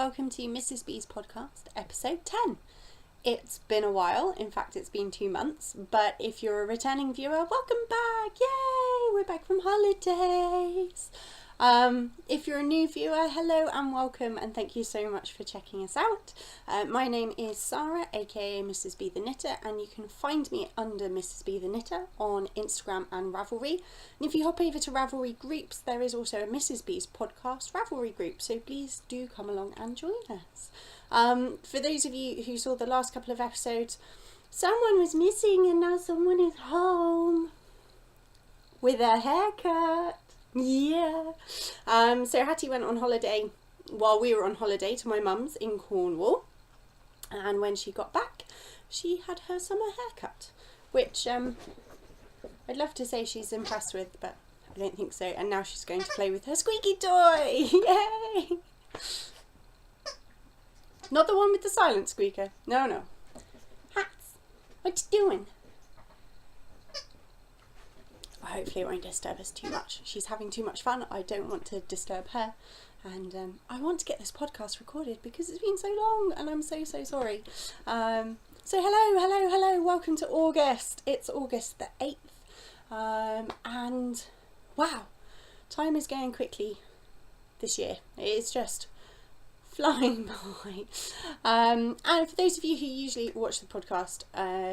welcome to Mrs. B's podcast, episode 10. It's been a while, in fact it's been 2 months, but if you're a returning viewer, welcome back, yay, we're back from holidays. If you're a new viewer, hello and welcome, and thank you so much for checking us out. My name is Sarah, aka Mrs. B the Knitter, and you can find me under Mrs. B the Knitter on Instagram and Ravelry. And if you hop over to Ravelry groups, there is also a Mrs. B's podcast Ravelry group, so please do come along and join us. For those of you who saw the last couple of episodes, someone was missing and now someone is home with a haircut. Yeah. So Hattie went on holiday while we were on holiday to my mum's in Cornwall, and when she got back she had her summer haircut, which I'd love to say she's impressed with, but I don't think so. And now she's going to play with her squeaky toy. Yay! Not the one with the silent squeaker. No. Hats, what you doing? Hopefully it won't disturb us too much. She's having too much fun. I don't want to disturb her. And I want to get this podcast recorded because it's been so long and I'm so sorry. So hello. Welcome to August. It's August the 8th. And wow, time is going quickly this year. It's just flying by. And for those of you who usually watch the podcast,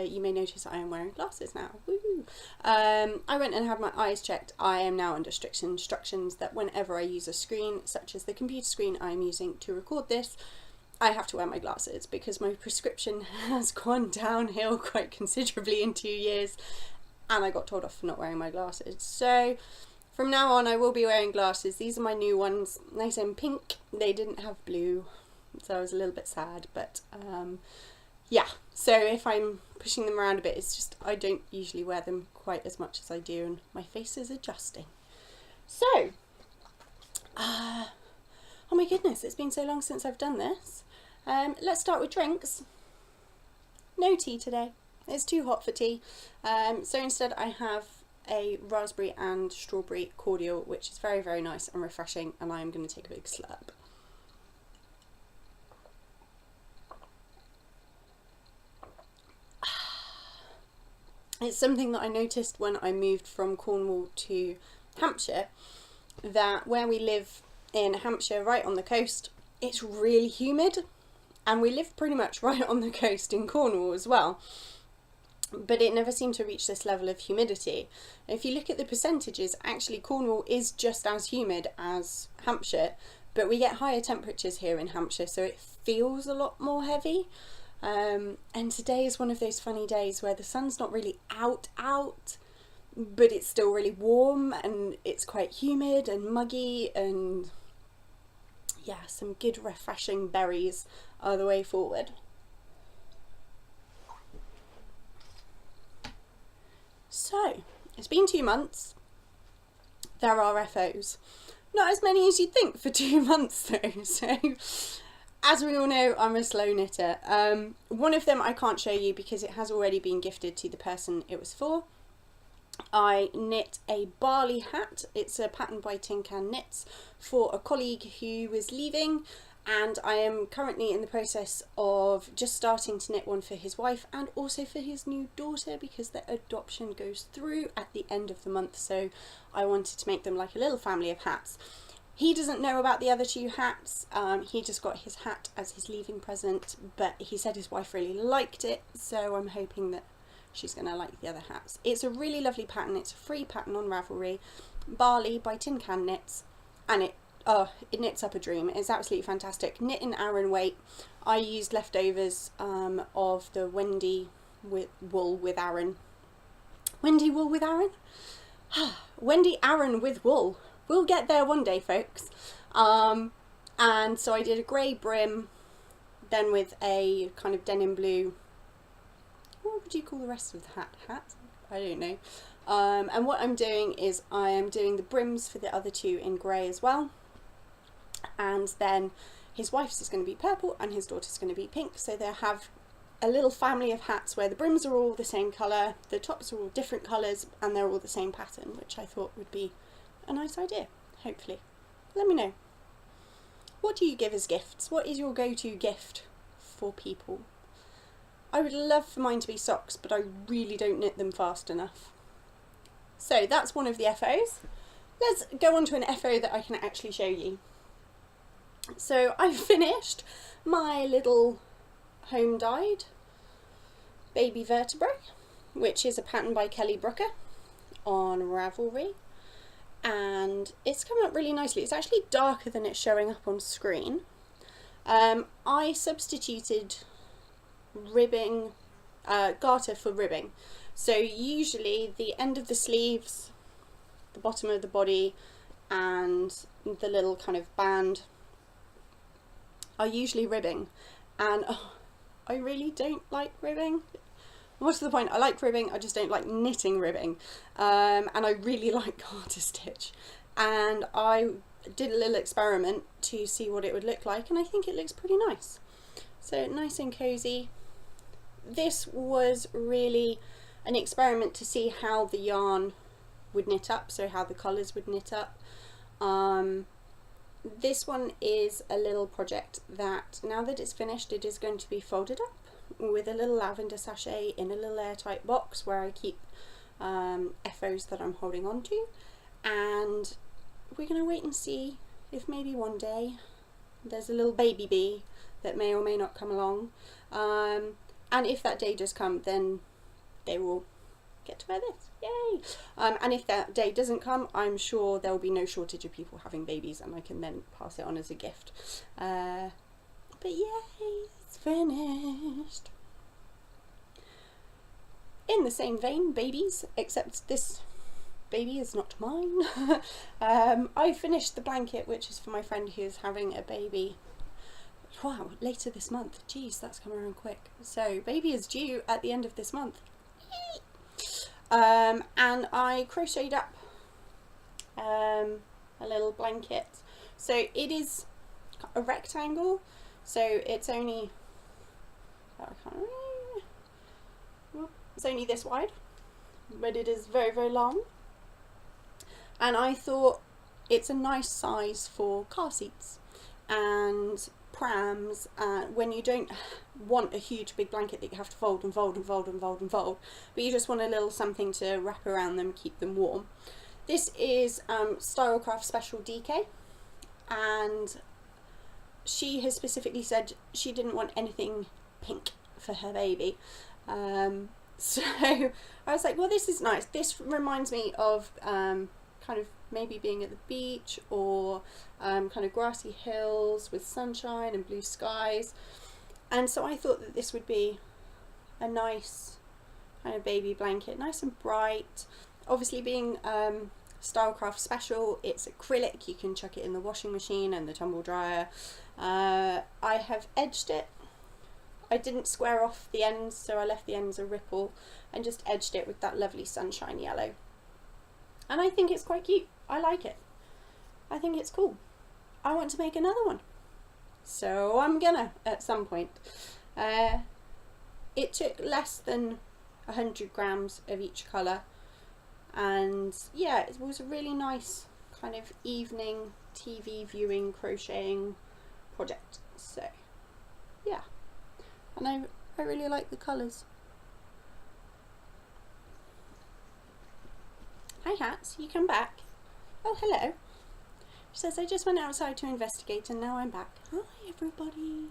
you may notice I am wearing glasses now. Woo! I went and had my eyes checked. I am now under strict instructions that whenever I use a screen, such as the computer screen I'm using to record this, I have to wear my glasses because my prescription has gone downhill quite considerably in 2 years, and I got told off for not wearing my glasses. So from now on I will be wearing glasses. These are my new ones, nice and pink. They didn't have blue, so I was a little bit sad, but yeah. So if I'm pushing them around a bit, it's just I don't usually wear them quite as much as I do, and my face is adjusting. So, oh my goodness, it's been so long since I've done this. Let's start with drinks. No tea today. It's too hot for tea. So instead I have a raspberry and strawberry cordial, which is very nice and refreshing, and I'm going to take a big slurp. It's something that I noticed when I moved from Cornwall to Hampshire, that where we live in Hampshire, right on the coast, it's really humid, and we live pretty much right on the coast in Cornwall as well. But it never seemed to reach this level of humidity. If you look at the percentages, actually Cornwall is just as humid as Hampshire, but we get higher temperatures here in Hampshire, so it feels a lot more heavy. And today is one of those funny days where the sun's not really out, but it's still really warm, and it's quite humid and muggy, and yeah, some good refreshing berries are the way forward. So, it's been 2 months. There are FOs. Not as many as you'd think for 2 months though, so as we all know, I'm a slow knitter. One of them I can't show you because it has already been gifted to the person it was for. I knit a barley hat. It's a pattern by Tin Can Knits for a colleague who was leaving, and I am currently in the process of just starting to knit one for his wife and also for his new daughter, because their adoption goes through at the end of the month, so I wanted to make them like a little family of hats. He doesn't know about the other 2 hats. He just got his hat as his leaving present, but he said his wife really liked it, so I'm hoping that she's going to like the other hats. It's a really lovely pattern. It's a free pattern on Ravelry. Barley by Tin Can Knits, and it knits up a dream. It's absolutely fantastic. Knit in Aran weight. I used leftovers of the Wendy wool with Aran. Wendy wool with Aran? Wendy Aran with wool. We'll get there one day, folks. And so I did a grey brim, then with a kind of denim blue. What would you call the rest of the hat? Hat? I don't know. And what I'm doing is I am doing the brims for the other 2 in grey as well. And then his wife's is going to be purple and his daughter's going to be pink. So they'll have a little family of hats where the brims are all the same colour, the tops are all different colours, and they're all the same pattern, which I thought would be a nice idea, hopefully. Let me know. What do you give as gifts? What is your go-to gift for people? I would love for mine to be socks, but I really don't knit them fast enough. So that's one of the FOs. Let's go on to an FO that I can actually show you. So I finished my little home dyed baby vertebrae, which is a pattern by Kelly Brooker on Ravelry, and it's come up really nicely. It's actually darker than it's showing up on screen. I substituted ribbing, garter for ribbing. So usually the end of the sleeves, the bottom of the body, and the little kind of band are usually ribbing, and I really don't like ribbing. What's the point? I like ribbing, I just don't like knitting ribbing, and I really like garter stitch, and I did a little experiment to see what it would look like, and I think it looks pretty nice. So nice and cozy. This was really an experiment to see how the yarn would knit up, so how the colours would knit up. This one is a little project that, now that it's finished, it is going to be folded up with a little lavender sachet in a little airtight box where I keep FOs that I'm holding on to, and we're going to wait and see if maybe one day there's a little baby bee that may or may not come along, and if that day does come, then they will get to wear this, yay! And if that day doesn't come, I'm sure there will be no shortage of people having babies, and I can then pass it on as a gift. But yay, it's finished. In the same vein, babies, except this baby is not mine. I finished the blanket, which is for my friend who is having a baby. Wow, later this month. Jeez, that's come around quick. So baby is due at the end of this month. And I crocheted up a little blanket. So it is a rectangle, so it's only, it's only this wide, but it is very, very long. And I thought it's a nice size for car seats and prams, when you don't want a huge big blanket that you have to fold and fold and fold and fold and fold, but you just want a little something to wrap around them, keep them warm. This is Stylecraft Special DK, and she has specifically said she didn't want anything pink for her baby. So I was like, well, this is nice. This reminds me of kind of maybe being at the beach, or kind of grassy hills with sunshine and blue skies, and so I thought that this would be a nice kind of baby blanket, nice and bright. Obviously, being Stylecraft Special, it's acrylic, you can chuck it in the washing machine and the tumble dryer. I have edged it. I didn't square off the ends, so I left the ends a ripple and just edged it with that lovely sunshine yellow. And I think it's quite cute. I like it. I think it's cool. I want to make another one. So I'm gonna at some point. It took less than 100 grams of each colour. And yeah, it was a really nice kind of evening TV viewing crocheting project. So yeah. And I really like the colours. Hi Hats, you come back. Oh, hello. She says, I just went outside to investigate and now I'm back. Hi everybody.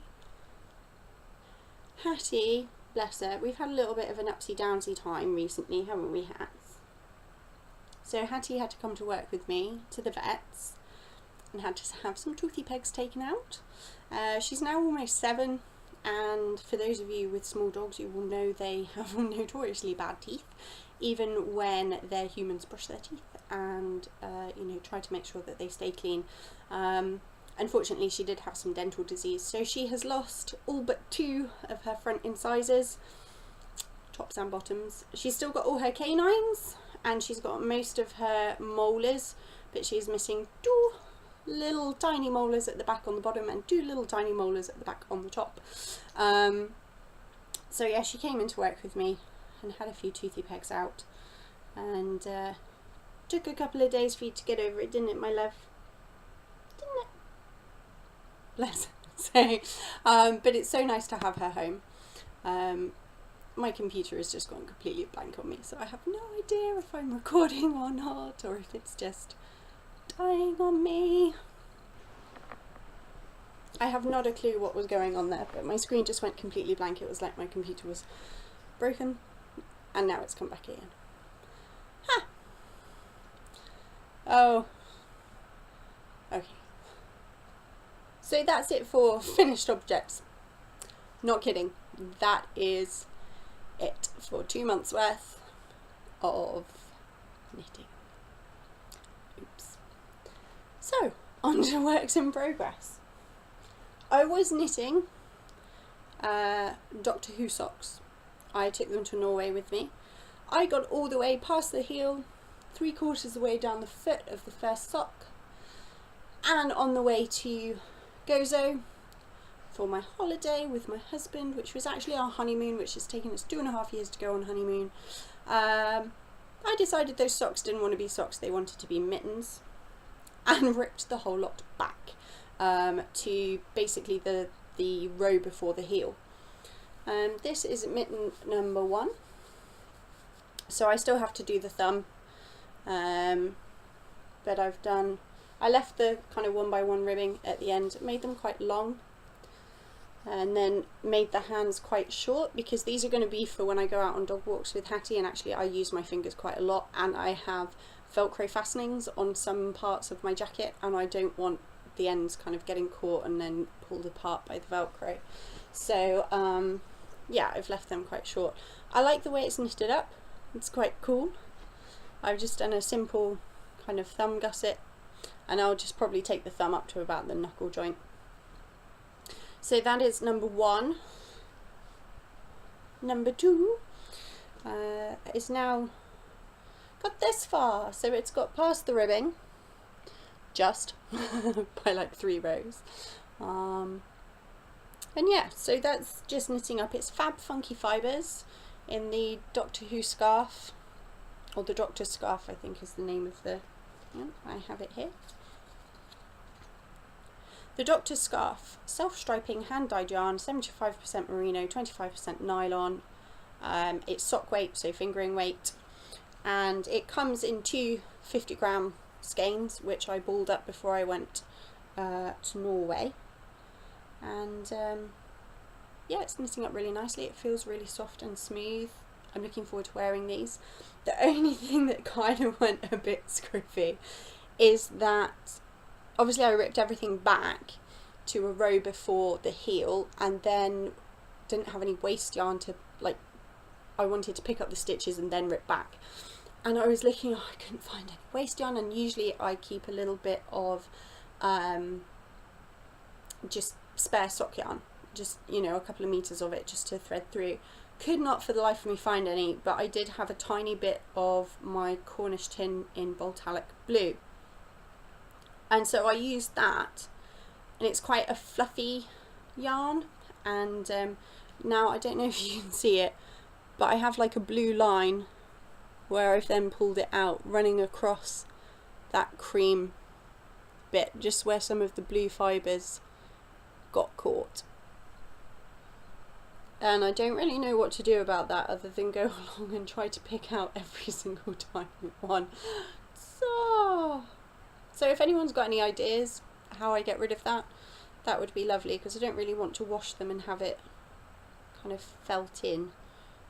Hattie, bless her, we've had a little bit of an upsy downsy time recently, haven't we, Hats? So Hattie had to come to work with me to the vets and had to have some toothy pegs taken out. She's now almost 7, and for those of you with small dogs, you will know they have notoriously bad teeth, even when their humans brush their teeth and you know, try to make sure that they stay clean. Unfortunately, she did have some dental disease, so she has lost all but 2 of her front incisors, tops and bottoms. She's still got all her canines, and she's got most of her molars, but she's missing 2 little tiny molars at the back on the bottom and 2 little tiny molars at the back on the top. So yeah, she came into work with me and had a few toothy pegs out, and took a couple of days for you to get over it, didn't it, my love? Didn't it? bless her. So, but it's so nice to have her home. My computer has just gone completely blank on me, so I have no idea if I'm recording or not, or if it's just dying on me. I have not a clue what was going on there, but my screen just went completely blank. It was like my computer was broken, and now it's come back again. Ha! Oh. Okay. So that's it for finished objects. Not kidding. That is it for 2 months worth of knitting. Oops. So, on to works in progress. I was knitting Doctor Who socks. I took them to Norway with me. I got all the way past the heel, 3/4 of the way down the foot of the first sock, and on the way to Gozo for my holiday with my husband, which was actually our honeymoon, which has taken us 2.5 years to go on honeymoon. I decided those socks didn't want to be socks, they wanted to be mittens, and ripped the whole lot back to basically the row before the heel. This is mitten number 1, so I still have to do the thumb, but I left the kind of 1x1 ribbing at the end, made them quite long, and then made the hands quite short, because these are going to be for when I go out on dog walks with Hattie, and actually I use my fingers quite a lot, and I have Velcro fastenings on some parts of my jacket, and I don't want the ends kind of getting caught and then pulled apart by the Velcro. So yeah, I've left them quite short. I like the way it's knitted up, it's quite cool. I've just done a simple kind of thumb gusset, and I'll just probably take the thumb up to about the knuckle joint. So that is number 1. Number 2 is now got this far, so it's got past the ribbing, just by like 3 rows. And yeah, so that's just knitting up. It's Fab Funky Fibres in the Doctor Who scarf, or the Doctor's scarf I think is the name of the, yeah, I have it here. The Doctor's scarf, self-striping, hand-dyed yarn, 75% merino, 25% nylon. It's sock weight, so fingering weight, and it comes in 2 50-gram skeins, which I balled up before I went to Norway. And yeah, it's knitting up really nicely. It feels really soft and smooth. I'm looking forward to wearing these. The only thing that kind of went a bit scruffy is that obviously I ripped everything back to a row before the heel, and then didn't have any waste yarn to, like, I wanted to pick up the stitches and then rip back. And I was looking, I couldn't find any waste yarn, and usually I keep a little bit of just spare sock yarn, just, you know, a couple of meters of it just to thread through. Could not for the life of me find any, but I did have a tiny bit of my Cornish tin in Boltalic blue, and so I used that, and it's quite a fluffy yarn. And now I don't know if you can see it, but I have like a blue line where I've then pulled it out running across that cream bit, just where some of the blue fibres got caught. And I don't really know what to do about that other than go along and try to pick out every single tiny one. So if anyone's got any ideas how I get rid of that, that would be lovely, because I don't really want to wash them and have it kind of felt in.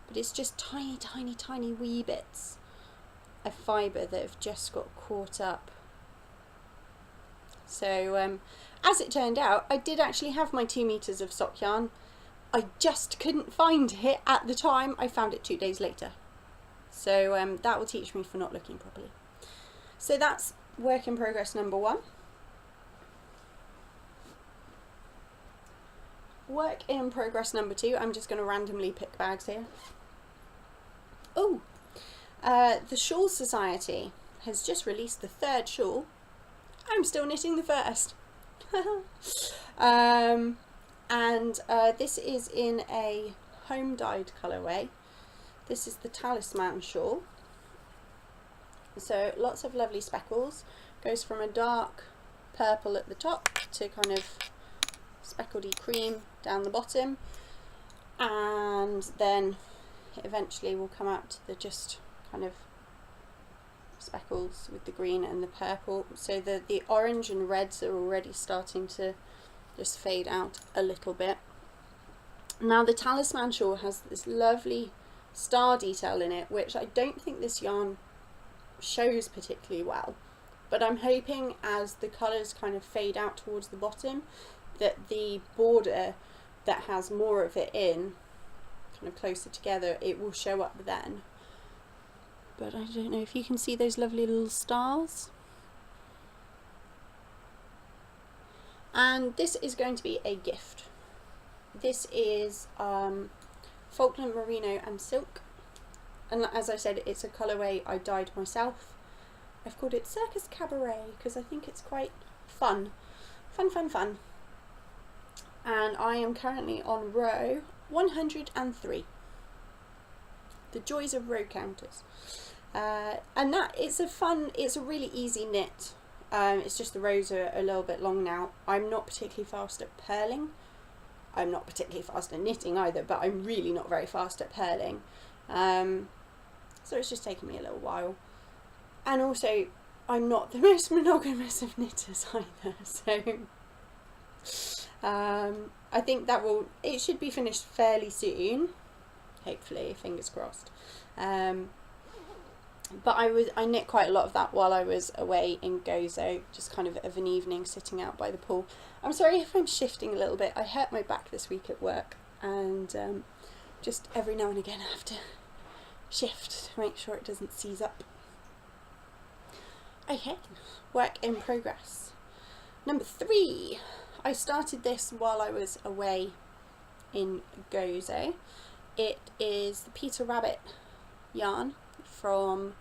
But it's just tiny, tiny, tiny wee bits of fibre that have just got caught up. So as it turned out, I did actually have my 2 meters of sock yarn. I just couldn't find it at the time. I found it 2 days later. So that will teach me for not looking properly. So that's work in progress number 1. Work in progress number 2. I'm just going to randomly pick bags here. Oh, the Shawl Society has just released the 3rd shawl. I'm still knitting the 1st. And this is in a home dyed colourway. This is the Talisman shawl. So lots of lovely speckles. Goes from a dark purple at the top to kind of speckledy cream down the bottom, and then it eventually will come out to the just kind of speckles with the green and the purple, so the orange and reds are already starting to just fade out a little bit. Now the talisman shawl has this lovely star detail in it, which I don't think this yarn shows particularly well, but I'm hoping as the colours kind of fade out towards the bottom that the border that has more of it in, kind of closer together, it will show up then. But I don't know if you can see those lovely little stars. And this is going to be a gift. This is Falkland Merino and Silk, and as I said, it's a colourway I dyed myself. I've called it Circus Cabaret because I think it's quite fun. Fun. And I am currently on row 103. The joys of row counters. And that, it's a really easy knit. It's just the rows are a little bit long now. I'm not particularly fast at purling. I'm not particularly fast at knitting either, but I'm really not very fast at purling. So it's just taken me a little while. And also, I'm not the most monogamous of knitters either, so I think it should be finished fairly soon, hopefully, fingers crossed. But I knit quite a lot of that while I was away in Gozo, just kind of an evening sitting out by the pool. I'm sorry if I'm shifting a little bit. I hurt my back this week at work, and just every now and again I have to shift to make sure it doesn't seize up. Okay, work in progress. Number 3. I started this while I was away in Gozo. It is the Peter Rabbit yarn from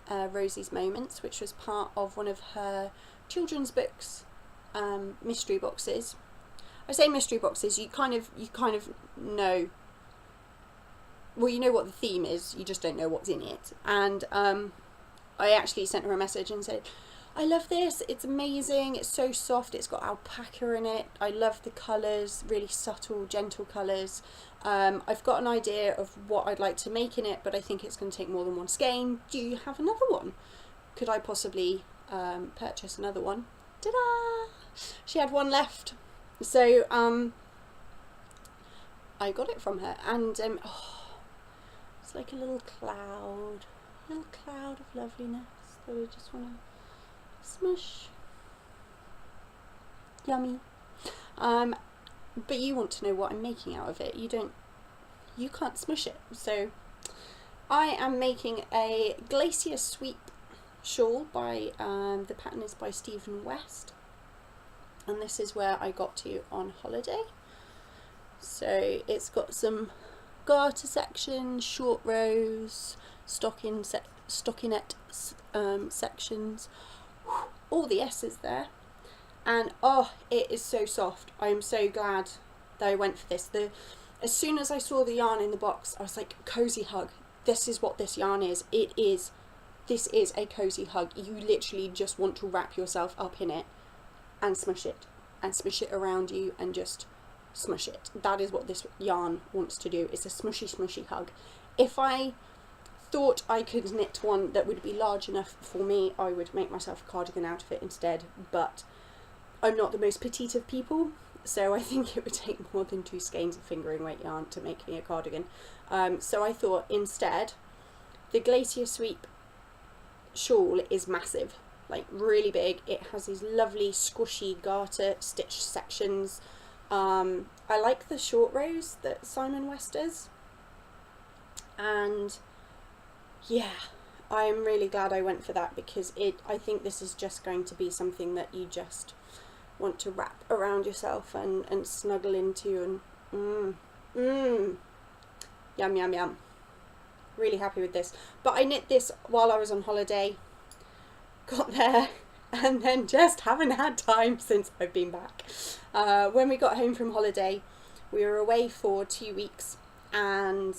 Rosie's Moments, which was part of one of her children's books, mystery boxes. I say mystery boxes, you kind of know, well, you know what the theme is, you just don't know what's in it. And I actually sent her a message and said, I love this, it's amazing, it's so soft, it's got alpaca in it, I love the colours, really subtle, gentle colours. I've got an idea of what I'd like to make in it, but I think it's going to take more than one skein. Do you have another one? Could I possibly purchase another one? Ta-da! She had one left, so I got it from her, and it's like a little cloud of loveliness that I just want to smush. Yummy. But you want to know what I'm making out of it. You can't smush it. So I am making a Glacier Sweep shawl by, the pattern is by Stephen West. And this is where I got to on holiday. So it's got some garter sections, short rows, stockinette sections, all the S's there. And oh, it is so soft. I am so glad that I went for this. As soon as I saw the yarn in the box, I was like, cozy hug. This is what this yarn is. This is a cozy hug. You literally just want to wrap yourself up in it and smush it around you and just smush it. That is what this yarn wants to do. It's a smushy hug. If I thought I could knit one that would be large enough for me, I would make myself a cardigan out of it instead, but I'm not the most petite of people, so I think it would take more than 2 skeins of fingering weight yarn to make me a cardigan. So I thought instead, the Glacier Sweep shawl is massive, like really big. It has these lovely squishy garter stitch sections. I like the short rows that Simon West does, and yeah, I am really glad I went for that, because I think this is just going to be something that you just want to wrap around yourself and snuggle into, and yum. Really happy with this. But I knit this while I was on holiday, got there, and then just haven't had time since I've been back. When we got home from holiday, we were away for 2 weeks, and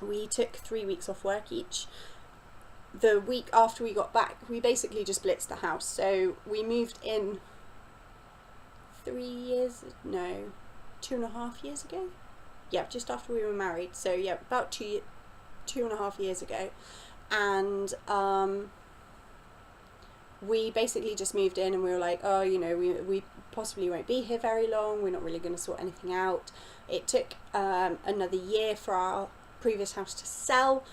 we took 3 weeks off work each. The week after we got back, we basically just blitzed the house. So we moved in 2.5 years ago. Yeah, just after we were married. So yeah, about 2.5 years ago. And we basically just moved in, and we were like, oh, you know, we possibly won't be here very long, we're not really going to sort anything out. It took another year for our previous house to sell,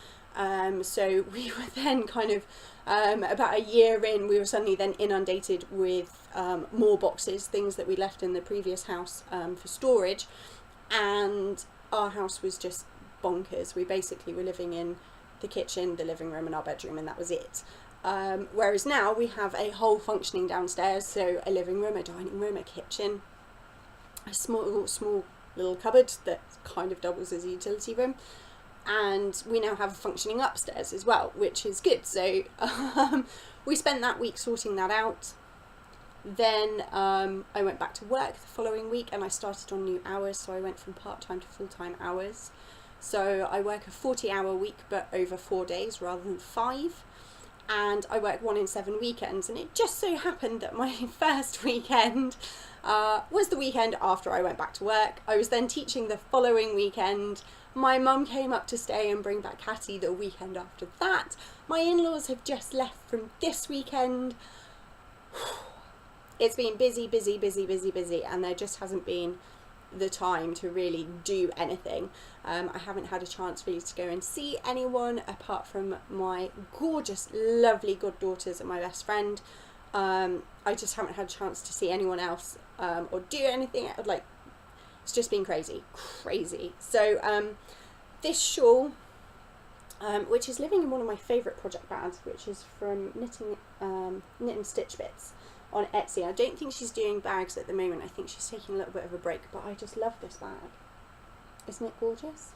so we were then kind of about a year in, we were suddenly then inundated with more boxes, things that we left in the previous house for storage, and our house was just bonkers. We basically were living in the kitchen, the living room and our bedroom, and that was it. Whereas now we have a whole functioning downstairs, so a living room, a dining room, a kitchen, a small little cupboard that kind of doubles as a utility room, and we now have a functioning upstairs as well, which is good. So we spent that week sorting that out. Then I went back to work the following week, and I started on new hours, so I went from part-time to full-time hours. So I work a 40-hour week but over 4 days rather than 5. And I work 1 in 7 weekends, and it just so happened that my first weekend was the weekend after I went back to work. I was then teaching the following weekend. My mum came up to stay and bring back Hattie the weekend after that. My in-laws have just left from this weekend. It's been busy, and there just hasn't been the time to really do anything. I haven't had a chance really to go and see anyone apart from my gorgeous, lovely goddaughters and my best friend. I just haven't had a chance to see anyone else or do anything. Like, it's just been crazy. So this shawl, which is living in one of my favourite project bags, which is from Knit and Stitch Bits on Etsy. I don't think she's doing bags at the moment. I think she's taking a little bit of a break, but I just love this bag. Isn't it gorgeous?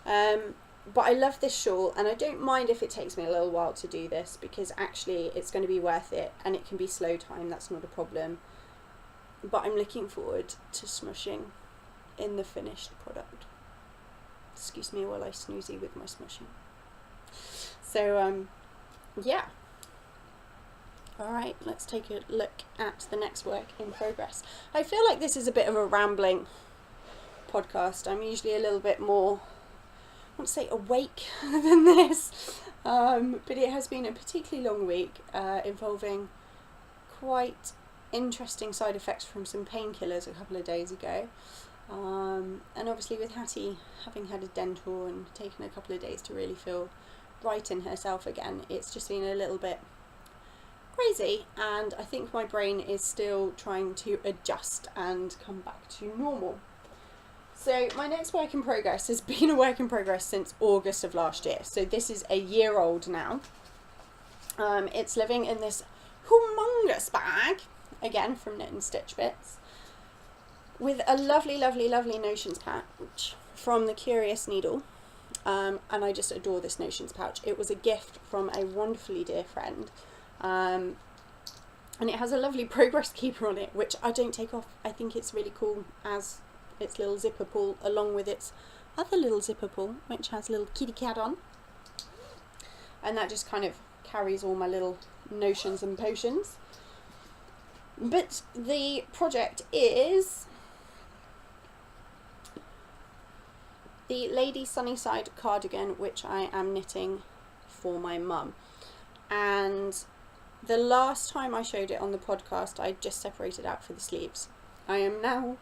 But I love this shawl, and I don't mind if it takes me a little while to do this, because actually it's going to be worth it, and it can be slow time, that's not a problem. But I'm looking forward to smushing in the finished product. Excuse me while I snoozy with my smushing. So yeah. Alright, let's take a look at the next work in progress. I feel like this is a bit of a rambling podcast. I'm usually a little bit more, I want to say, awake than this. But it has been a particularly long week involving quite interesting side effects from some painkillers a couple of days ago. And obviously with Hattie having had a dental and taken a couple of days to really feel right in herself again, it's just been a little bit crazy, and I think my brain is still trying to adjust and come back to normal. So my next work in progress has been a work in progress since August of last year, so this is a year old now. It's living in this humongous bag, again from Knit and Stitch Bits, with a lovely notions pouch from the Curious Needle, and I just adore this notions pouch. It was a gift from a wonderfully dear friend. And it has a lovely progress keeper on it, which I don't take off. I think it's really cool as its little zipper pull, along with its other little zipper pull, which has a little kitty cat on, and that just kind of carries all my little notions and potions. But the project is the Lady Sunnyside cardigan, which I am knitting for my mum. And the last time I showed it on the podcast, I just separated out for the sleeves. I am now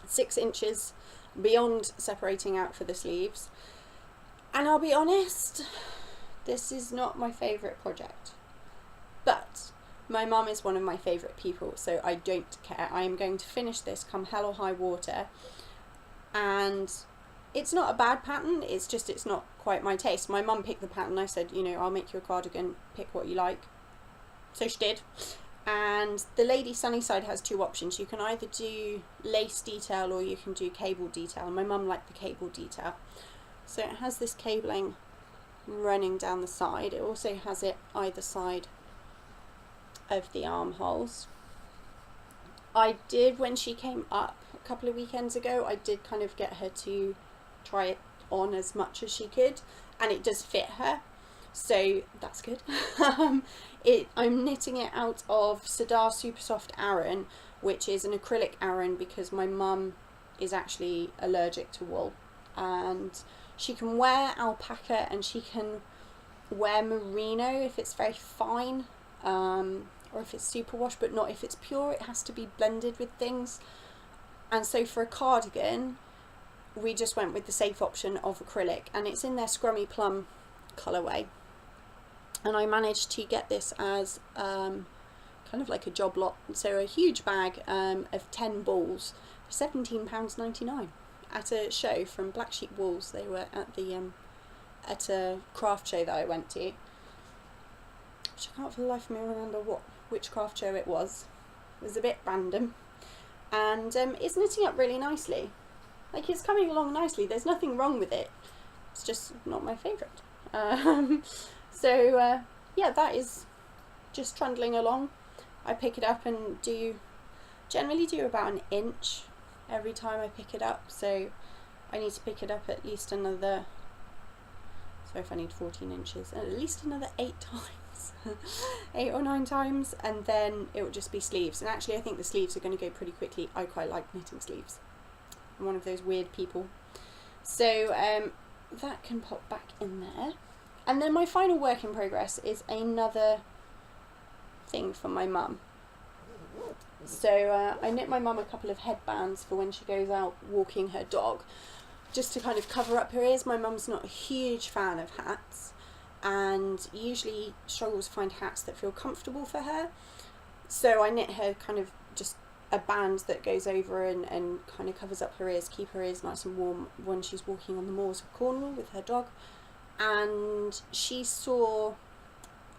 6 inches beyond separating out for the sleeves, and I'll be honest, this is not my favourite project, but my mum is one of my favourite people, so I don't care. I am going to finish this come hell or high water, and it's not a bad pattern, it's just it's not quite my taste. My mum picked the pattern. I said, you know, I'll make you a cardigan, pick what you like. So she did. And the Lady Sunnyside has 2 options. You can either do lace detail or you can do cable detail. My mum liked the cable detail. So it has this cabling running down the side. It also has it either side of the armholes. I did, when she came up a couple of weekends ago, I did kind of get her to try it on as much as she could, and it does fit her. So that's good. I'm knitting it out of Sadar Super Soft Aran, which is an acrylic Aran because my mum is actually allergic to wool, and she can wear alpaca and she can wear merino if it's very fine, or if it's superwash, but not if it's pure. It has to be blended with things. And so for a cardigan, we just went with the safe option of acrylic, and it's in their Scrummy Plum colourway. And I managed to get this as kind of like a job lot, so a huge bag of 10 balls for £17.99 at a show from Black Sheep Wools. They were at the at a craft show that I went to, which I can't for the life of me remember which craft show it was. It was a bit random, and it's knitting up really nicely. Like, it's coming along nicely. There's nothing wrong with it. It's just not my favourite. So yeah, that is just trundling along. I pick it up and generally do about an inch every time I pick it up. So I need to pick it up at least another, so if I need 14 inches, at least another 8 times, 8 or 9 times, and then it will just be sleeves. And actually I think the sleeves are going to go pretty quickly. I quite like knitting sleeves. I'm one of those weird people. So that can pop back in there. And then my final work in progress is another thing for my mum. So I knit my mum a couple of headbands for when she goes out walking her dog, just to kind of cover up her ears. My mum's not a huge fan of hats, and usually struggles to find hats that feel comfortable for her. So I knit her kind of just a band that goes over and kind of covers up her ears, keep her ears nice and warm when she's walking on the moors of Cornwall with her dog. And she saw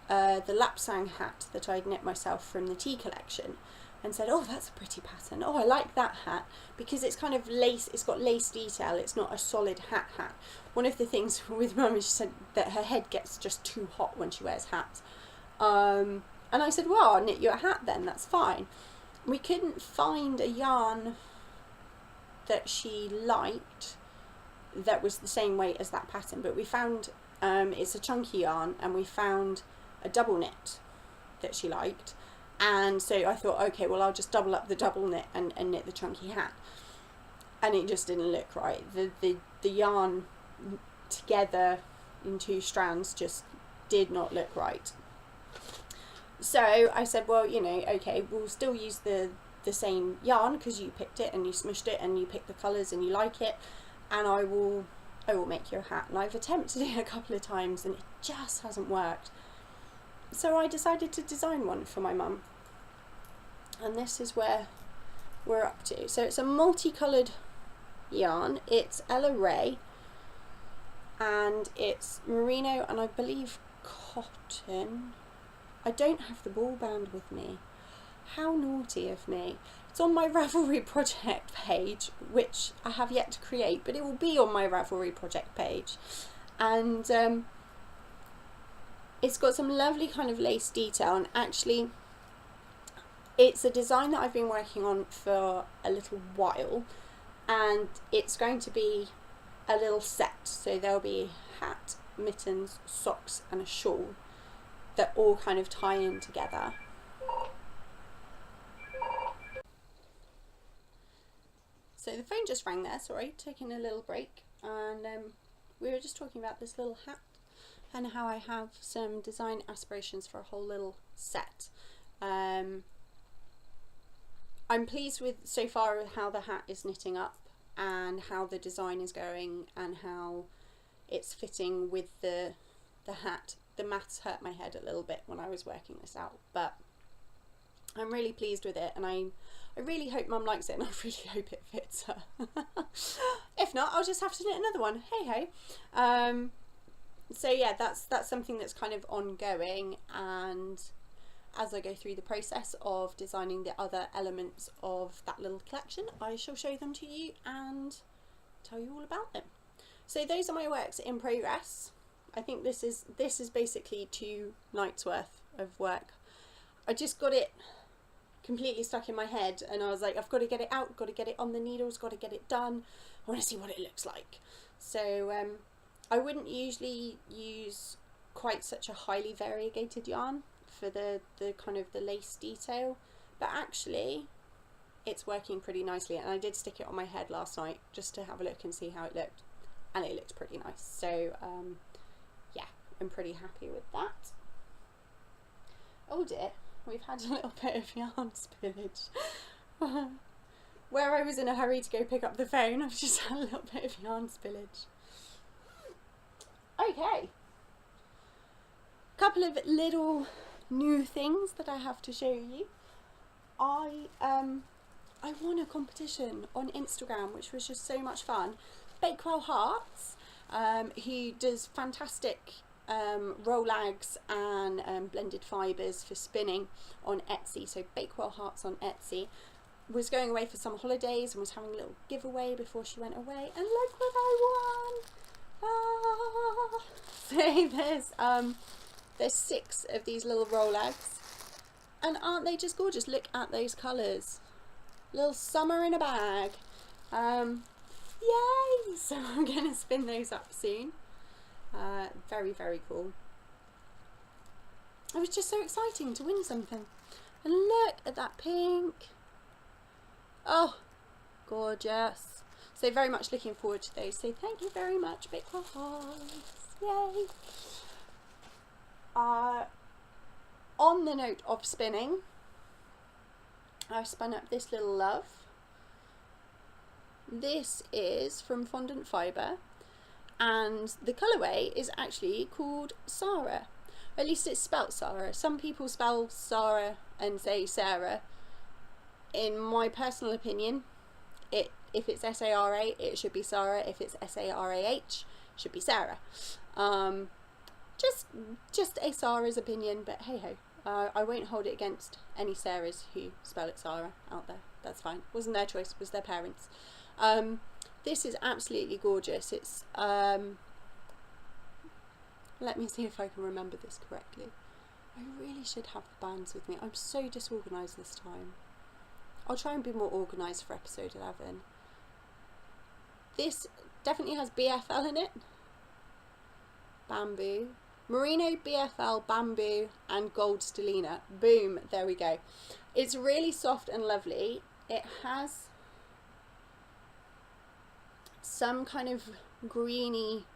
the Lapsang hat that I'd knit myself from the tea collection, and said, oh, that's a pretty pattern. Oh, I like that hat, because it's kind of lace, it's got lace detail, it's not a solid hat. One of the things with Mum is she said that her head gets just too hot when she wears hats. And I said, well, I'll knit you a hat then, that's fine. We couldn't find a yarn that she liked that was the same weight as that pattern, but we found it's a chunky yarn, and we found a double knit that she liked, and so I thought, okay, well, I'll just double up the double knit and knit the chunky hat, and it just didn't look right. The yarn together in 2 strands just did not look right. So I said, well, you know, okay, we'll still use the same yarn because you picked it and you smushed it and you picked the colours and you like it, and I will make you a hat. And I've attempted it a couple of times and it just hasn't worked. So I decided to design one for my mum. And this is where we're up to. So it's a multicoloured yarn. It's Ella Ray, and it's merino and I believe cotton. I don't have the ball band with me. How naughty of me. It's on my Ravelry project page, which I have yet to create, but it will be on my Ravelry project page. And it's got some lovely kind of lace detail, and actually it's a design that I've been working on for a little while, and it's going to be a little set. So there'll be a hat, mittens, socks and a shawl that all kind of tie in together. So the phone just rang there, sorry, taking a little break, and we were just talking about this little hat and how I have some design aspirations for a whole little set. I'm pleased with so far with how the hat is knitting up and how the design is going and how it's fitting with the hat. The maths hurt my head a little bit when I was working this out, but I'm really pleased with it, and I really hope Mum likes it, and I really hope it fits her. If not, I'll just have to knit another one. Hey. So yeah, that's something that's kind of ongoing, and as I go through the process of designing the other elements of that little collection, I shall show them to you and tell you all about them. So those are my works in progress. I think this is basically 2 nights worth of work. I just got it completely stuck in my head, and I was like, I've got to get it out, got to get it on the needles, got to get it done. I want to see what it looks like. So I wouldn't usually use quite such a highly variegated yarn for the kind of the lace detail, but actually it's working pretty nicely, and I did stick it on my head last night just to have a look and see how it looked, and it looked pretty nice. So yeah, I'm pretty happy with that. Oh dear, we've had a little bit of yarn spillage. Where I was in a hurry to go pick up the phone, I've just had a little bit of yarn spillage. Okay, couple of little new things that I have to show you. I won a competition on Instagram, which was just so much fun. Bakewell Hearts, he does fantastic rollags and blended fibres for spinning on Etsy. So Bakewell Hearts on Etsy was going away for summer holidays and was having a little giveaway before she went away, and look what I won! Ah! So there's 6 of these little rollags, and aren't they just gorgeous? Look at those colours. Little summer in a bag. Yay! So I'm going to spin those up soon. Very, very cool. It was just so exciting to win something. And look at that pink. Oh, gorgeous. So very much looking forward to those. So thank you very much, Bakewell Hearts. Yay! On the note of spinning, I spun up this little love. This is from Fondant Fibre, and the colourway is actually called Sarah. At least it's spelt Sarah. Some people spell Sarah and say Sarah. In my personal opinion, if it's S-A-R-A, it should be Sarah. If it's S-A-R-A-H, it should be Sarah. Just a Sarah's opinion, but hey ho. I won't hold it against any Sarahs who spell it Sarah out there. That's fine. Wasn't their choice, was their parents'. This is absolutely gorgeous. It's let me see if I can remember this correctly. I really should have the bands with me. I'm so disorganised this time. I'll try and be more organised for episode 11. This definitely has BFL in it. Bamboo. Merino, BFL, bamboo and gold stellina. Boom, there we go. It's really soft and lovely. It has some kind of greeny,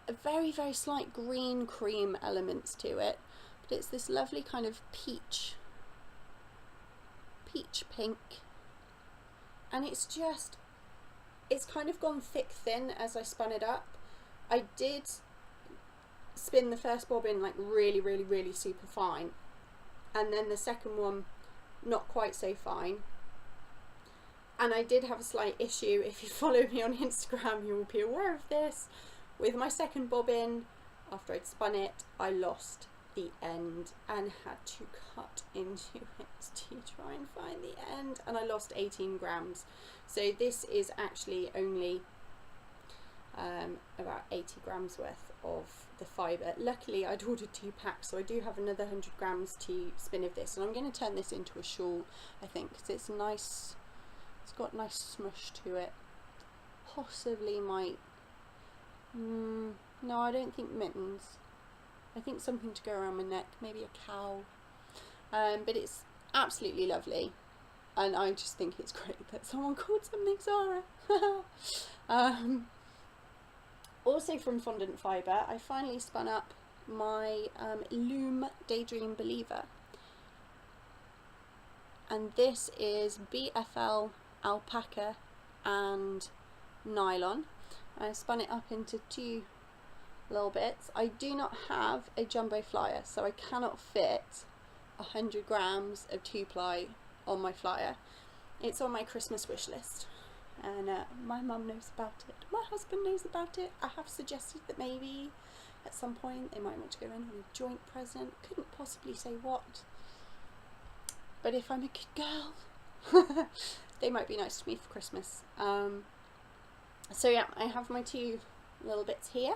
a very, very slight green cream elements to it. But it's this lovely kind of peach pink. And it's kind of gone thick thin as I spun it up. I did spin the first bobbin like really, really, really super fine, and then the second one not quite so fine. And I did have a slight issue, if you follow me on Instagram you will be aware of this, with my second bobbin. After I'd spun it, I lost the end and had to cut into it to try and find the end, and I lost 18 grams. So this is actually only about 80 grams worth of the fibre. Luckily I'd ordered 2 packs, so I do have another 100 grams to spin of this, and I'm going to turn this into a shawl, I think, because it's nice. It's got nice smush to it. Possibly might no, I don't think mittens. I think something to go around my neck, maybe a cowl. But it's absolutely lovely, and I just think it's great that someone called something Zara. Also from Fondant Fibre, I finally spun up my Loom Daydream Believer, and this is BFL, alpaca and nylon. I spun it up into 2 little bits. I do not have a jumbo flyer, so I cannot fit 100 grams of 2-ply on my flyer. It's on my Christmas wish list, and my mum knows about it, my husband knows about it. I have suggested that maybe at some point they might want to go in on a joint present. Couldn't possibly say what, but if I'm a good girl they might be nice to me for Christmas. So yeah, I have my 2 little bits here,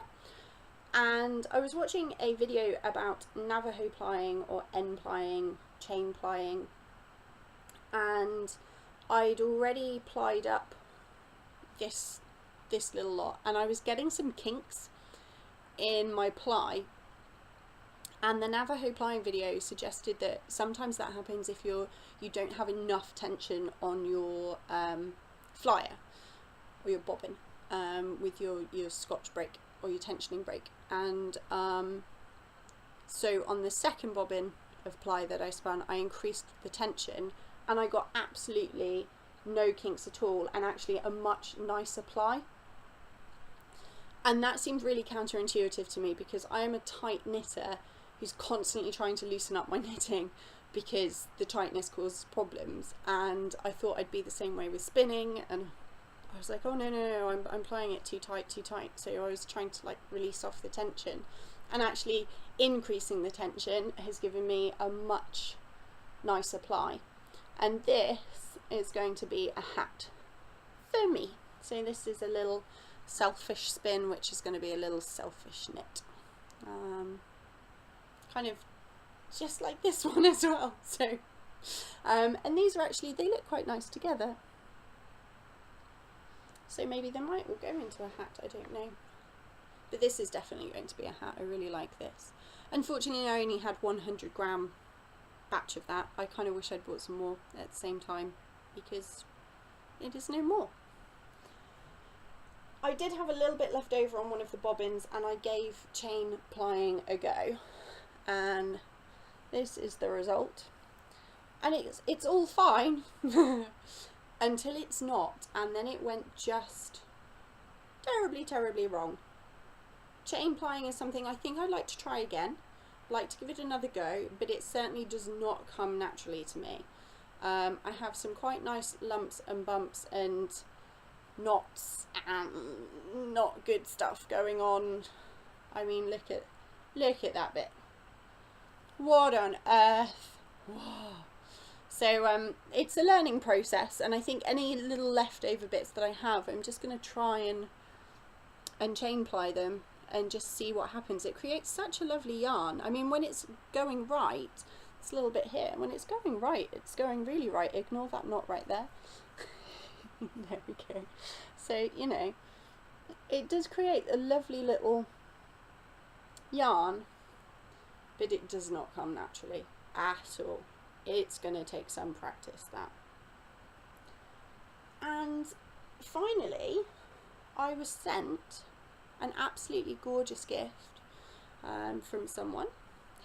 and I was watching a video about Navajo plying or end plying, chain plying, and I'd already plied up this little lot, and I was getting some kinks in my ply, And the Navajo plying video suggested that sometimes that happens if you don't have enough tension on your flyer or your bobbin with your Scotch brake or your tensioning brake. And so on the second bobbin of ply that I spun, I increased the tension and I got absolutely no kinks at all, and actually a much nicer ply. And that seemed really counterintuitive to me, because I am a tight knitter who's constantly trying to loosen up my knitting because the tightness causes problems, and I thought I'd be the same way with spinning, and I was like, oh no, I'm plying it too tight, so I was trying to like release off the tension, and actually increasing the tension has given me a much nicer ply. And this is going to be a hat for me. So this is a little selfish spin, which is going to be a little selfish knit. Kind of just like this one as well. So, and these are actually, they look quite nice together. So maybe they might all go into a hat, I don't know. But this is definitely going to be a hat. I really like this. Unfortunately, I only had 100 gram batch of that. I kind of wish I'd bought some more at the same time, because it is no more. I did have a little bit left over on one of the bobbins, and I gave chain plying a go, and this is the result. And it's all fine until it's not, and then it went just terribly wrong. Chain plying is something I think I'd like to try again. Like to give it another go, but it certainly does not come naturally to me. I have some quite nice lumps and bumps and knots and not good stuff going on. I mean, look at that bit. What on earth? Whoa. So it's a learning process, and I think any little leftover bits that I have, I'm just going to try and chain ply them and just see what happens. It creates such a lovely yarn. I mean, when it's going right, it's a little bit here. When it's going right, it's going really right. Ignore that knot right there. There we go. So, you know, it does create a lovely little yarn, but it does not come naturally at all. It's going to take some practice, that. And finally, I was sent an absolutely gorgeous gift from someone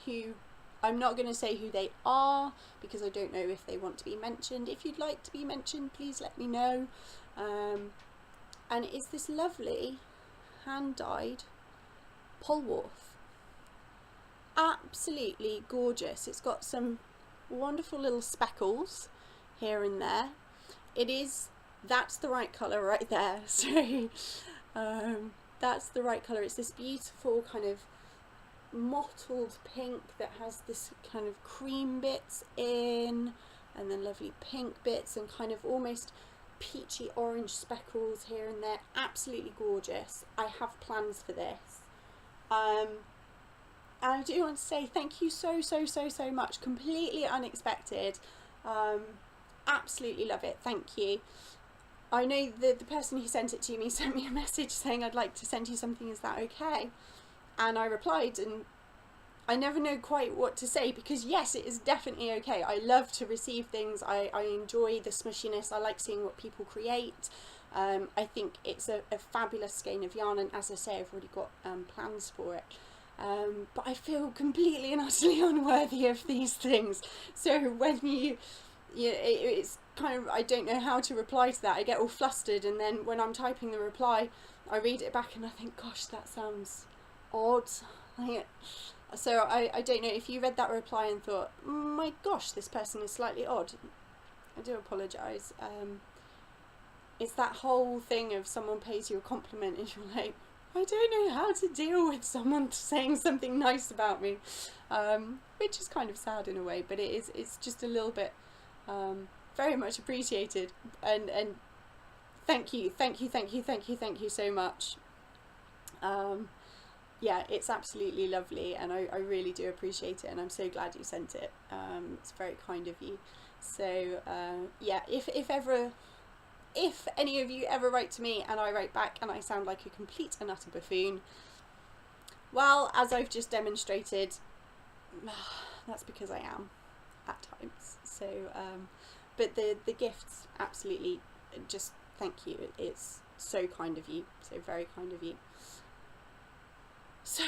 who, I'm not going to say who they are because I don't know if they want to be mentioned. If you'd like to be mentioned, please let me know. And it's this lovely hand-dyed Polwarth. Absolutely gorgeous. It's got some wonderful little speckles here and there. That's the right colour right there. So that's the right colour. It's this beautiful kind of mottled pink that has this kind of cream bits in, and then lovely pink bits and kind of almost peachy orange speckles here and there. Absolutely gorgeous. I have plans for this. And I do want to say thank you so much. Completely unexpected. Absolutely love it. Thank you. I know the person who sent it to me sent me a message saying, I'd like to send you something, is that okay? And I replied, and I never know quite what to say, because yes, it is definitely okay. I love to receive things. I enjoy the smushiness. I like seeing what people create. I think it's a fabulous skein of yarn, and as I say, I've already got plans for it. But I feel completely and utterly unworthy of these things. So when it's kind of, I don't know how to reply to that. I get all flustered, and then when I'm typing the reply, I read it back and I think, gosh, that sounds odd. So I don't know if you read that reply and thought, my gosh, this person is slightly odd. I do apologise. It's that whole thing of someone pays you a compliment and you're like, I don't know how to deal with someone saying something nice about me, which is kind of sad in a way, but it's just a little bit very much appreciated, and thank you so much. Yeah, it's absolutely lovely, and I really do appreciate it, and I'm so glad you sent it. It's very kind of you. So yeah, if any of you ever write to me and I write back and I sound like a complete and utter buffoon, well, as I've just demonstrated, that's because I am at times. So, but the gifts, absolutely, just thank you. It's so kind of you, so very kind of you. So,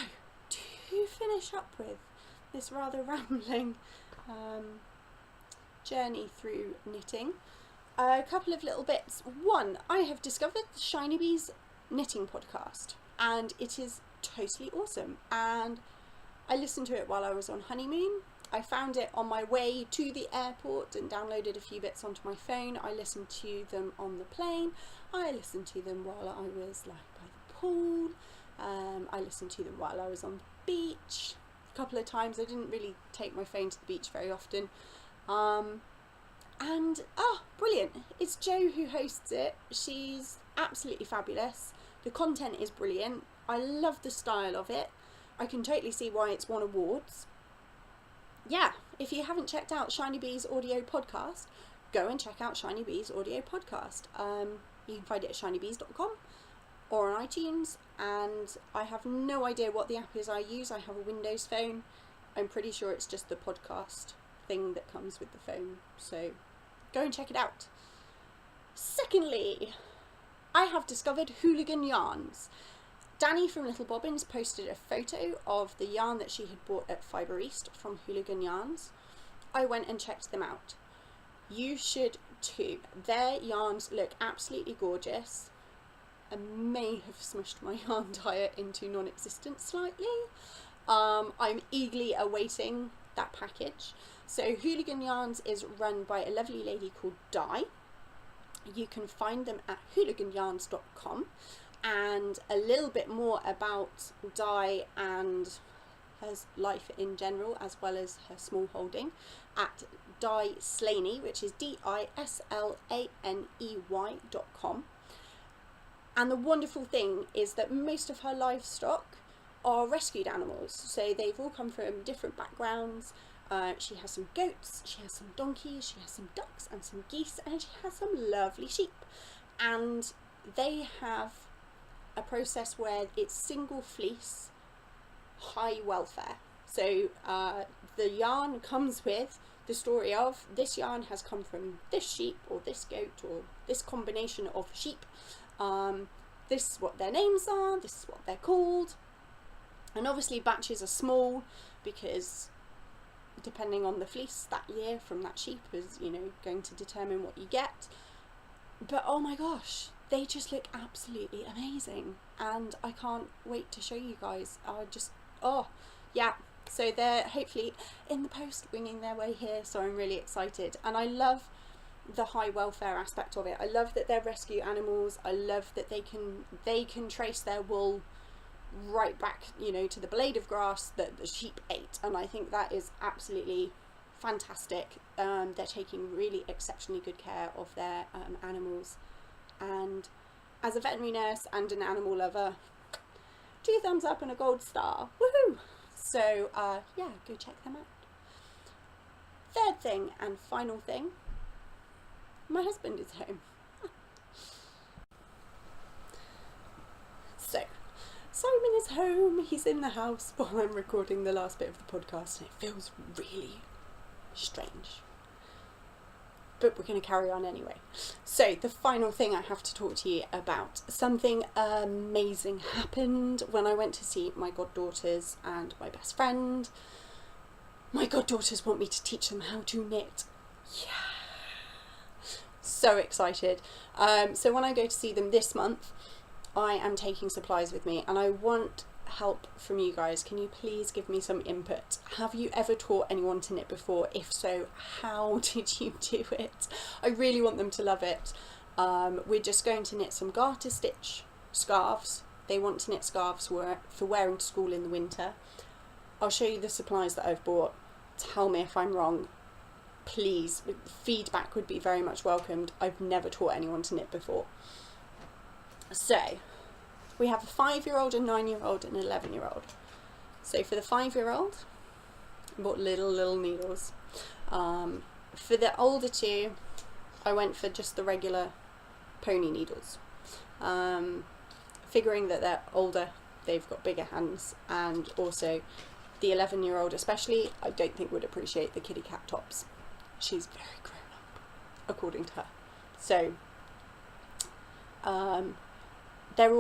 to finish up with this rather rambling journey through knitting, a couple of little bits. One, I have discovered the Shiny Bees knitting podcast, and it is totally awesome, and I listened to it while I was on honeymoon. I found it on my way to the airport and downloaded a few bits onto my phone. I listened to them on the plane. I listened to them while I was like by the pool. I listened to them while I was on the beach a couple of times. I didn't really take my phone to the beach very often. And brilliant. It's Jo who hosts it. She's absolutely fabulous. The content is brilliant. I love the style of it. I can totally see why it's won awards. Yeah, if you haven't checked out Shiny Bees audio podcast, go and check out Shiny Bees audio podcast. You can find it at shinybees.com or on iTunes, and I have no idea what the app is I use. I have a Windows phone. I'm pretty sure it's just the podcast thing that comes with the phone, so go and check it out. Secondly, I have discovered hooligan yarns. Danny from Little Bobbins posted a photo of the yarn that she had bought at Fibre East from Hooligan Yarns. I went and checked them out. You should too. Their yarns look absolutely gorgeous. I may have smushed my yarn diet into non-existent slightly. I'm eagerly awaiting that package. So Hooligan Yarns is run by a lovely lady called Di. You can find them at hooliganyarns.com. And a little bit more about Di and her life in general, as well as her small holding, at Di Slaney, which is DISLANEY.com. And the wonderful thing is that most of her livestock are rescued animals, so they've all come from different backgrounds. She has some goats, she has some donkeys, she has some ducks and some geese, and she has some lovely sheep. And they have a process where it's single fleece, high welfare. So the yarn comes with the story of this yarn has come from this sheep or this goat or this combination of sheep. This is what their names are, this is what they're called. And obviously batches are small because depending on the fleece that year from that sheep is, you know, going to determine what you get. But oh my gosh, they just look absolutely amazing, and I can't wait to show you guys. So they're hopefully in the post winging their way here, so I'm really excited. And I love the high welfare aspect of it. I love that they're rescue animals. I love that they can trace their wool right back, you know, to the blade of grass that the sheep ate, and I think that is absolutely fantastic. They're taking really exceptionally good care of their animals, and as a veterinary nurse and an animal lover, 2 thumbs up and a gold star. Woohoo! So yeah, go check them out. Third thing and final thing, my husband is home. So Simon is home, he's in the house while I'm recording the last bit of the podcast, and it feels really strange. But we're going to carry on anyway. So the final thing I have to talk to you about, something amazing happened when I went to see my goddaughters and my best friend. My goddaughters want me to teach them how to knit. Yeah! So excited. So when I go to see them this month, I am taking supplies with me, and I want help from you guys. Can you please give me some input? Have you ever taught anyone to knit before? If so, how did you do it? I really want them to love it. We're just going to knit some garter stitch scarves. They want to knit scarves for wearing to school in the winter. I'll show you the supplies that I've bought. Tell me if I'm wrong. Please, feedback would be very much welcomed. I've never taught anyone to knit before. So we have a 5-year-old, a 9-year-old and an 11-year-old. So for the 5-year-old, I bought little needles. For the older 2, I went for just the regular pony needles. Figuring that they're older, they've got bigger hands, and also the 11-year-old especially, I don't think would appreciate the kitty cat tops. She's very grown up, according to her. So they're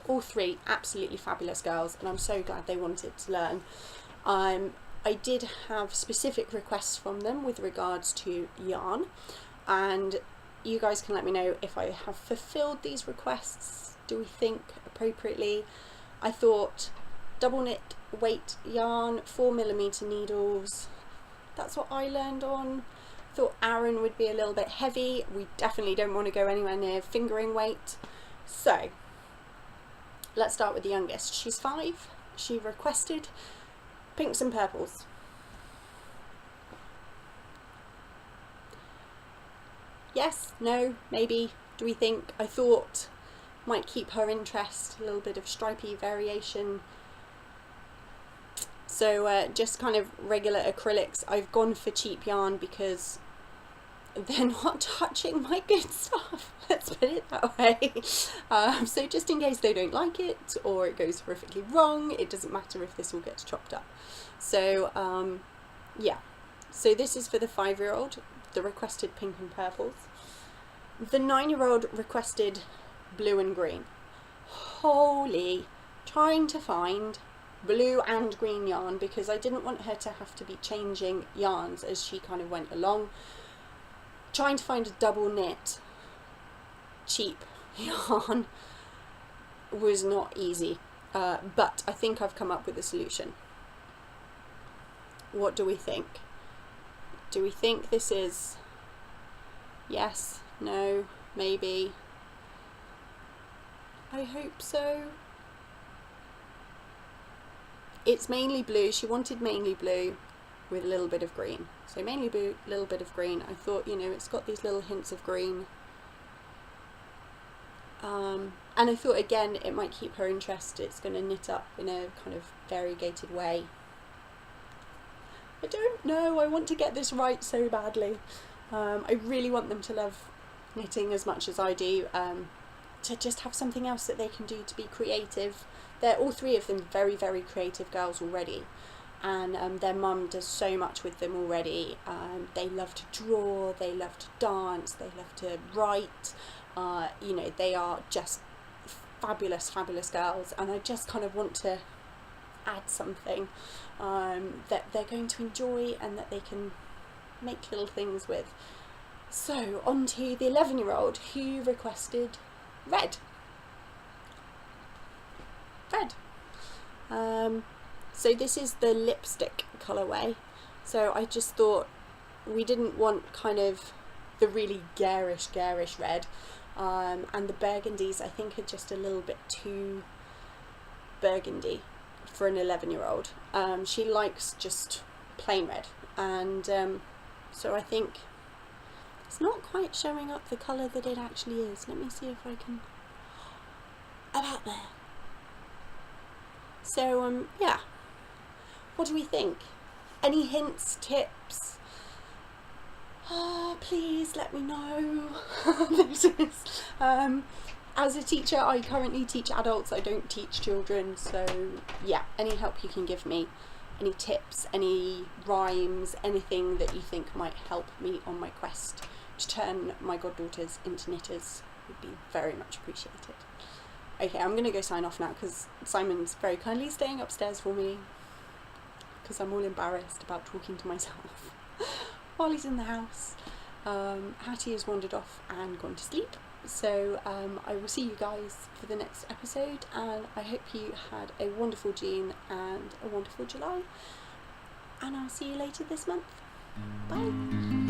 all three absolutely fabulous girls, and I'm so glad they wanted to learn. I did have specific requests from them with regards to yarn, and you guys can let me know if I have fulfilled these requests. Do we think appropriately? I thought double knit weight yarn, 4mm needles, that's what I learned on. Thought Aran would be a little bit heavy. We definitely don't want to go anywhere near fingering weight. So let's start with the youngest. She's 5. She requested pinks and purples. Yes, no, maybe, do we think? I thought might keep her interest, a little bit of stripy variation. So just kind of regular acrylics. I've gone for cheap yarn because they're not touching my good stuff, let's put it that way. So just in case they don't like it or it goes horrifically wrong, it doesn't matter if this all gets chopped up. So yeah, so this is for the 5-year-old, the requested pink and purples. The 9-year-old requested blue and green. Holy, trying to find blue and green yarn because I didn't want her to have to be changing yarns as she kind of went along. Trying to find a double knit cheap yarn was not easy, but I think I've come up with a solution. What do we think? Do we think this is yes, no, maybe? I hope so. It's mainly blue. She wanted mainly blue with a little bit of green. So mainly blue, little bit of green. I thought, you know, it's got these little hints of green. And I thought, again, it might keep her interest. It's going to knit up in a kind of variegated way. I don't know. I want to get this right so badly. I really want them to love knitting as much as I do. To just have something else that they can do to be creative. They're all three of them very, very creative girls already. And their mum does so much with them already. They love to draw, they love to dance, they love to write. You know, they are just fabulous, fabulous girls, and I just kind of want to add something that they're going to enjoy and that they can make little things with. So on to the 11-year-old who requested red. So this is the lipstick colourway. So I just thought we didn't want kind of the really garish red, and the burgundies I think are just a little bit too burgundy for an 11-year-old. She likes just plain red, and so I think it's not quite showing up the colour that it actually is. Let me see if I can, about there. So yeah, what do we think? Any hints, tips? Please let me know. This is, as a teacher, I currently teach adults, I don't teach children, so yeah, any help you can give me, any tips, any rhymes, anything that you think might help me on my quest to turn my goddaughters into knitters would be very much appreciated. Okay, I'm going to go sign off now because Simon's very kindly staying upstairs for me because I'm all embarrassed about talking to myself while he's in the house. Hattie has wandered off and gone to sleep, so I will see you guys for the next episode, and I hope you had a wonderful June and a wonderful July, and I'll see you later this month. Bye!